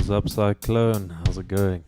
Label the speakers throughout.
Speaker 1: What's up, Cyclone? How's it going?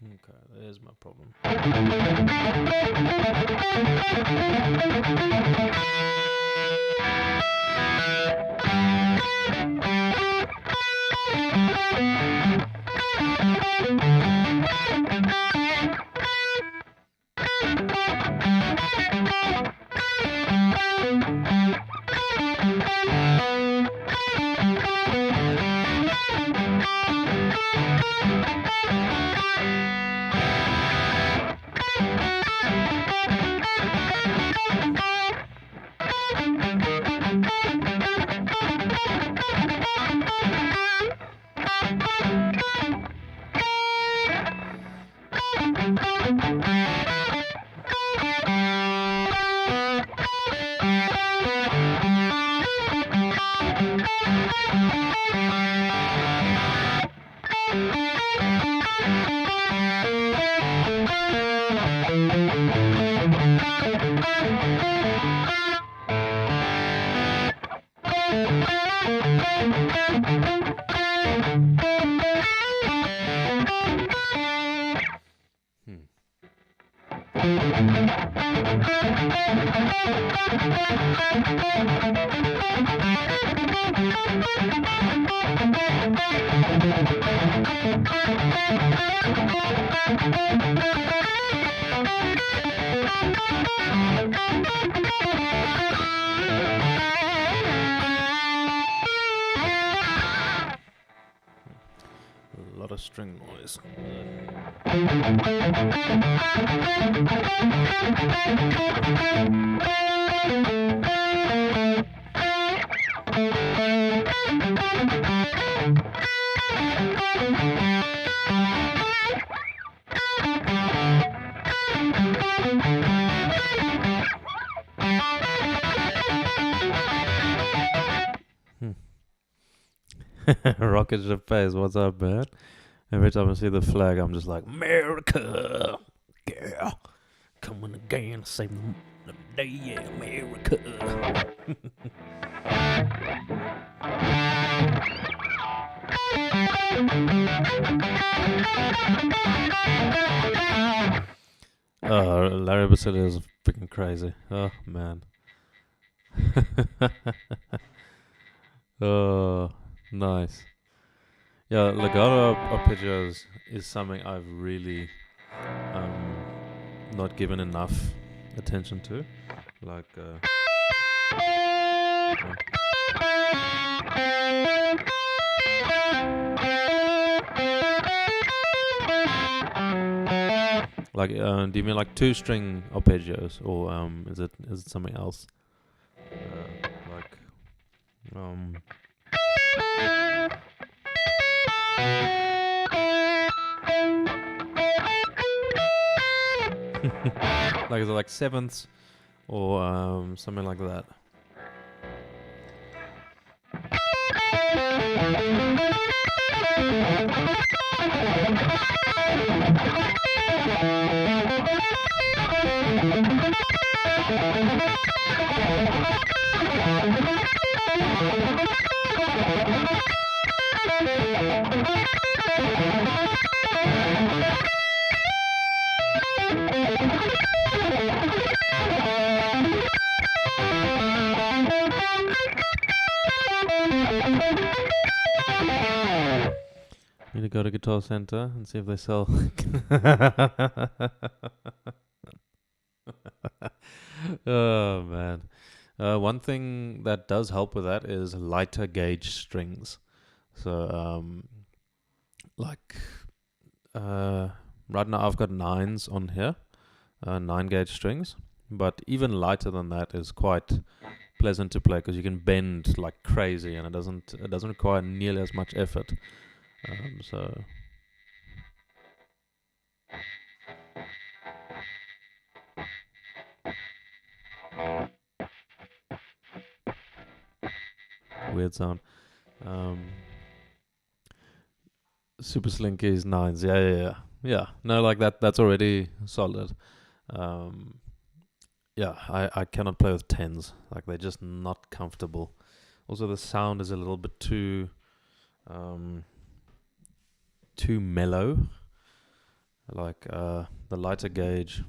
Speaker 1: Okay, there's my problem. A lot of string noise. Rocket Space, what's up, man? Every time I see the flag, I'm just like, America, yeah, coming again, save the day, yeah, America. Larry Basile is freaking crazy. Oh man. Oh, nice. Yeah, legato arpeggios is something I've really not given enough attention to. Like, do you mean like 2-string arpeggios, or is it something else? Like, like is it like sevenths or something like that? Need to go to Guitar Center and see if they sell. Oh man. One thing that does help with that is lighter gauge strings. So right now I've got 9s on here, 9-gauge strings, but even lighter than that is quite pleasant to play because you can bend like crazy and it doesn't require nearly as much effort. So weird sound. Super Slinky's 9s. Yeah. No, like that's already solid. Yeah, I cannot play with 10s. Like they're just not comfortable. Also, the sound is a little bit too mellow. Like the lighter gauge,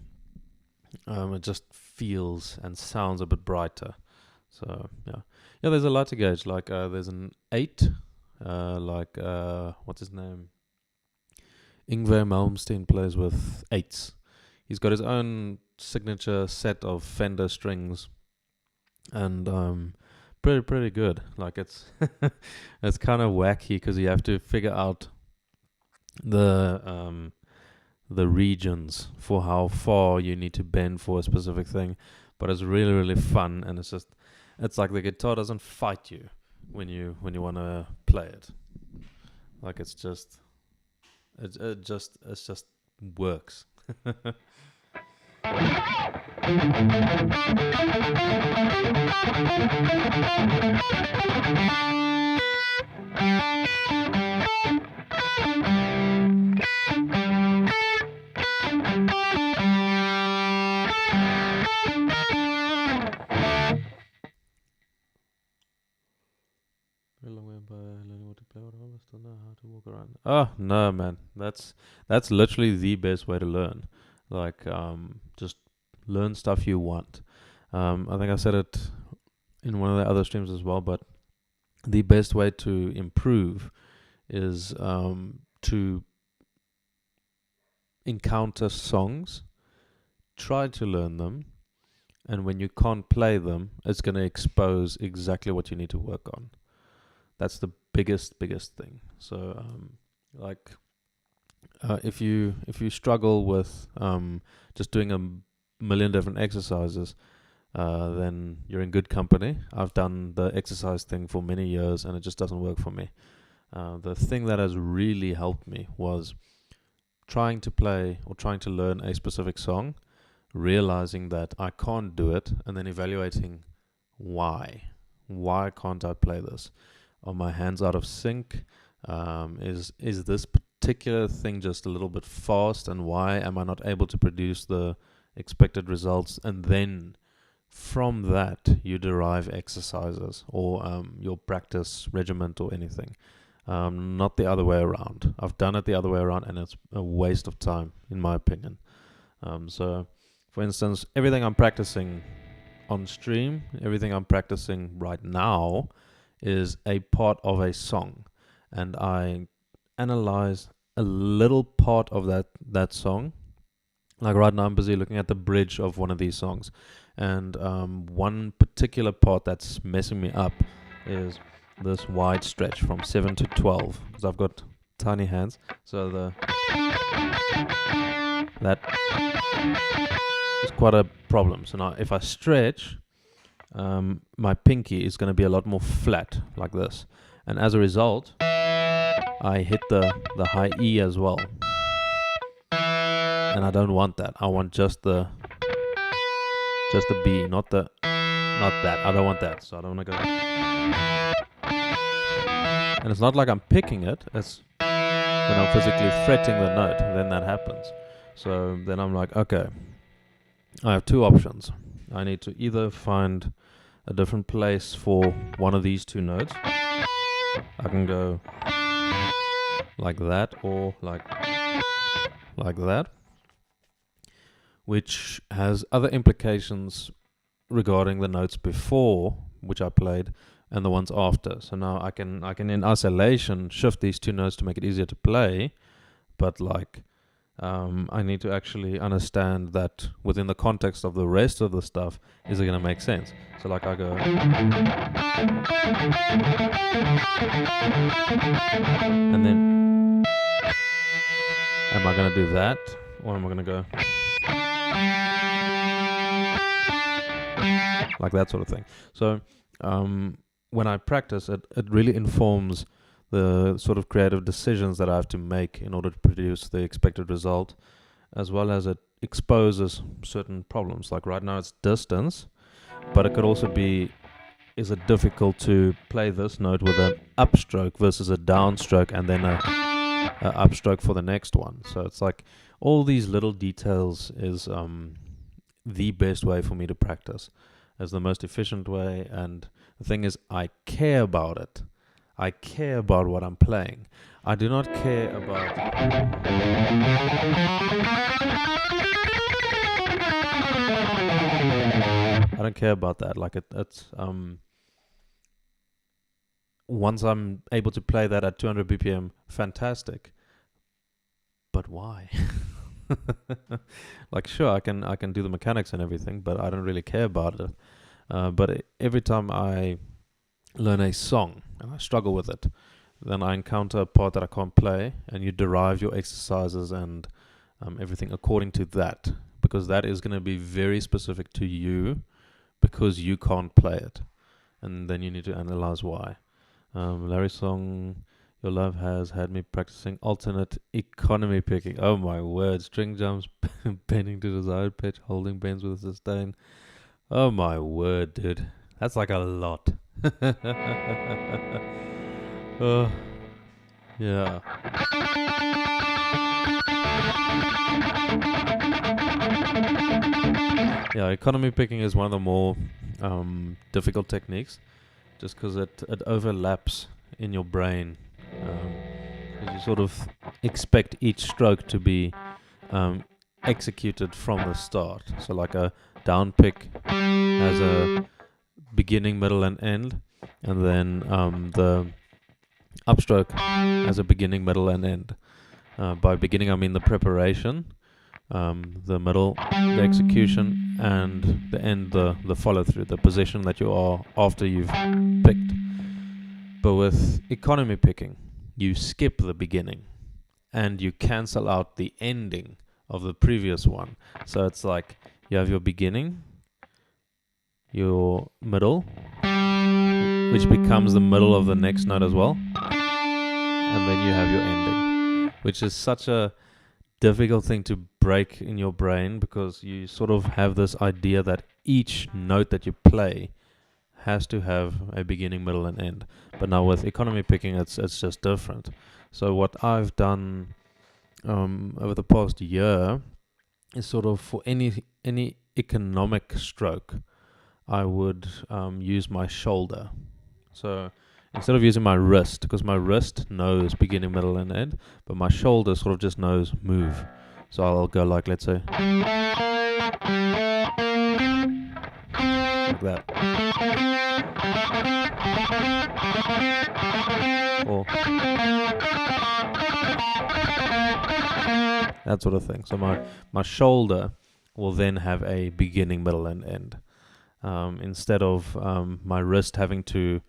Speaker 1: it just feels and sounds a bit brighter. So yeah. There's a lighter gauge. Like there's an 8. What's his name? Ingvar Malmsteen plays with 8s. He's got his own signature set of Fender strings, and pretty good. Like it's it's kind of wacky because you have to figure out the regions for how far you need to bend for a specific thing, but it's really fun, and it's like the guitar doesn't fight you when you want to play it. Like it just works. Oh no, man, that's literally the best way to learn. Like just learn stuff you want. I think I said it in one of the other streams as well, but the best way to improve is to encounter songs, try to learn them, and when you can't play them, it's going to expose exactly what you need to work on. That's the biggest thing. So if you struggle with just doing a million different exercises, then you're in good company. I've done the exercise thing for many years and it just doesn't work for me. The thing that has really helped me was trying to play or trying to learn a specific song, realizing that I can't do it, and then evaluating why can't I play this? Are my hands out of sync? Is this particular thing just a little bit fast, and why am I not able to produce the expected results? And then from that you derive exercises or your practice regiment or anything, not the other way around. I've done it the other way around and it's a waste of time in my opinion. So For instance, everything I'm practicing on stream, everything I'm practicing right now is a part of a song, and I analyze a little part of that song. Like right now I'm busy looking at the bridge of one of these songs, and one particular part that's messing me up is this wide stretch from 7 to 12, because I've got tiny hands, so that is quite a problem. So now if I stretch, my pinky is going to be a lot more flat like this, and as a result I hit the high E as well, and I don't want that. I want just the B, not that. I don't want that, so I don't want to go. And it's not like I'm picking it, it's when I'm physically fretting the note, and then that happens. So then I'm like, okay, I have two options. I need to either find a different place for one of these two notes. I can go like that, or like that, which has other implications regarding the notes before, which I played, and the ones after. So now I can in isolation shift these two notes to make it easier to play, but like I need to actually understand that within the context of the rest of the stuff, is it going to make sense? So like I go, and then am I going to do that, or am I going to go like that sort of thing? So when I practice, it really informs the sort of creative decisions that I have to make in order to produce the expected result, as well as it exposes certain problems. Like right now it's distance, but it could also be, is it difficult to play this note with an upstroke versus a downstroke and then a upstroke for the next one? So it's like all these little details is the best way for me to practice, as the most efficient way. And the thing is, I care about it. I care about what I'm playing. I do not care about I don't care about that. Like it's once I'm able to play that at 200 BPM, fantastic. But why? Like sure, I can do the mechanics and everything, but I don't really care about it. But every time I learn a song and I struggle with it, then I encounter a part that I can't play, and you derive your exercises and everything according to that, because that is going to be very specific to you, because you can't play it, and then you need to analyze why. Larry's song, Your Love Has Had Me Practicing Alternate Economy Picking. Oh my word, string jumps, bending to desired pitch, holding bends with a sustain. Oh my word, dude, that's like a lot. Oh, yeah. Yeah, economy picking is one of the more difficult techniques, just because it overlaps in your brain. Because you sort of expect each stroke to be executed from the start. So like a down pick has a beginning, middle, and end, and then the upstroke has a beginning, middle, and end. By beginning, I mean the preparation, the middle, the execution, and the end, the follow-through, the position that you are after you've picked. But with economy picking, you skip the beginning, and you cancel out the ending of the previous one. So it's like you have your beginning, your middle, which becomes the middle of the next note as well, and then you have your ending, which is such a difficult thing to break in your brain, because you sort of have this idea that each note that you play has to have a beginning, middle, and end. But now with economy picking, it's just different. So what I've done over the past year is sort of for any economic stroke, I would use my shoulder. So instead of using my wrist, because my wrist knows beginning, middle, and end, but my shoulder sort of just knows move. So I'll go like, let's say, like that. Or that sort of thing. So my shoulder will then have a beginning, middle, and end. Instead of my wrist having to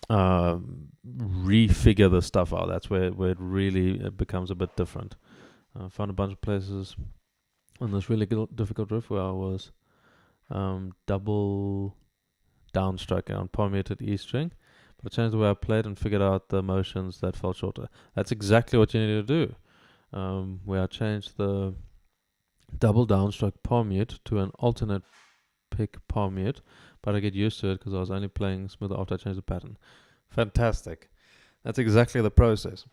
Speaker 1: refigure the stuff out. That's where it really becomes a bit different. I found a bunch of places on this really difficult riff where I was double downstroking on palm muted E string, but I changed the way I played and figured out the motions that felt shorter. That's exactly what you need to do. Where I changed the double downstroke palm mute to an alternate pick palm mute, but I get used to it because I was only playing smoother after I changed the pattern. Fantastic. That's exactly the process.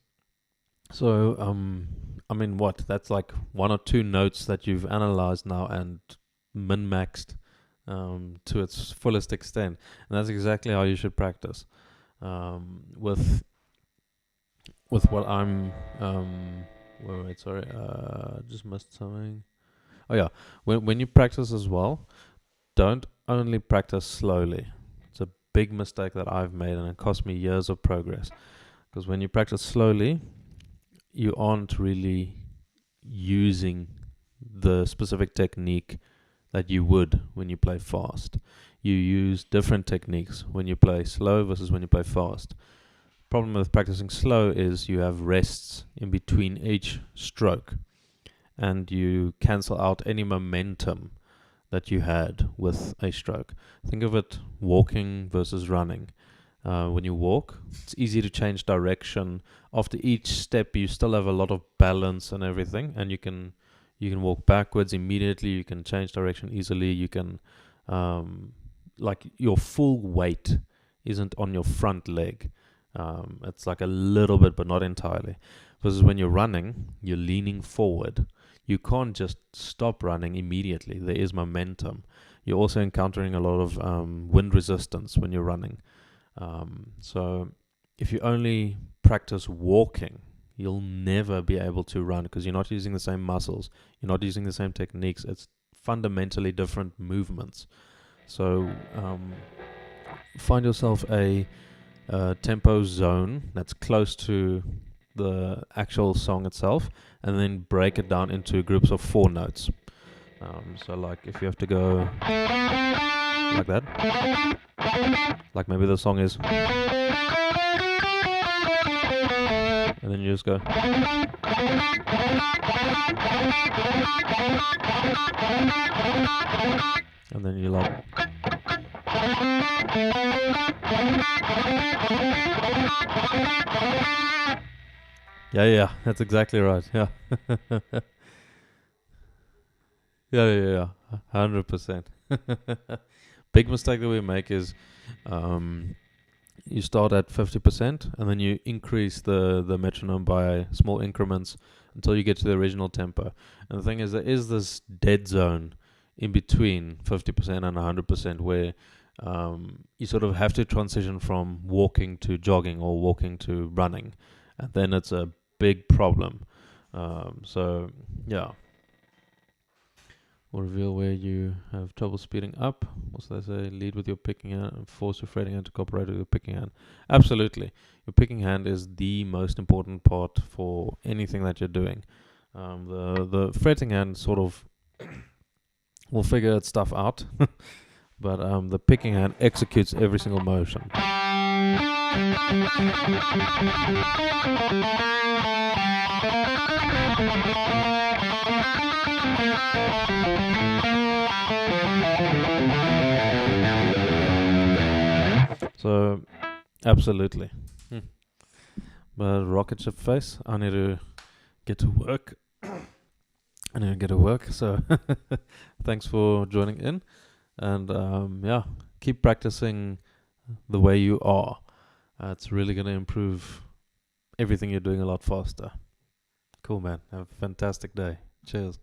Speaker 1: So, I mean, that's like 1 or 2 notes that you've analyzed now and min-maxed to its fullest extent. And that's exactly how you should practice. With what I'm... wait, sorry. Just missed something. Oh, yeah. When you practice as well, don't only practice slowly. It's a big mistake that I've made, and it cost me years of progress. Because when you practice slowly, you aren't really using the specific technique that you would when you play fast. You use different techniques when you play slow versus when you play fast. Problem with practicing slow is you have rests in between each stroke, and you cancel out any momentum that you had with a stroke. Think of it walking versus running. When you walk, it's easy to change direction. After each step, you still have a lot of balance and everything, and you can walk backwards immediately. You can change direction easily. You can, like, your full weight isn't on your front leg. It's like a little bit, but not entirely. Versus when you're running, you're leaning forward. You can't just stop running immediately. There is momentum. You're also encountering a lot of wind resistance when you're running. So if you only practice walking, you'll never be able to run because you're not using the same muscles. You're not using the same techniques. It's fundamentally different movements. So find yourself a tempo zone that's close to the actual song itself, and then break it down into groups of 4 notes. So like if you have to go like that, like maybe the song is, and then you just go, and then you like, yeah, that's exactly right. Yeah. yeah, 100%. Big mistake that we make is you start at 50% and then you increase the metronome by small increments until you get to the original tempo. And the thing is, there is this dead zone in between 50% and 100% where you sort of have to transition from walking to jogging or walking to running, and then it's a big problem. So yeah, we'll reveal where you have trouble speeding up. Also, they say lead with your picking hand and force your fretting hand to cooperate with your picking hand. Absolutely, your picking hand is the most important part for anything that you're doing. The fretting hand sort of will figure its stuff out, but the picking hand executes every single motion. So, absolutely. But rocket ship face, I need to get to work. So thanks for joining in. And yeah, keep practicing the way you are. It's really going to improve everything you're doing a lot faster. Cool, man. Have a fantastic day. Cheers.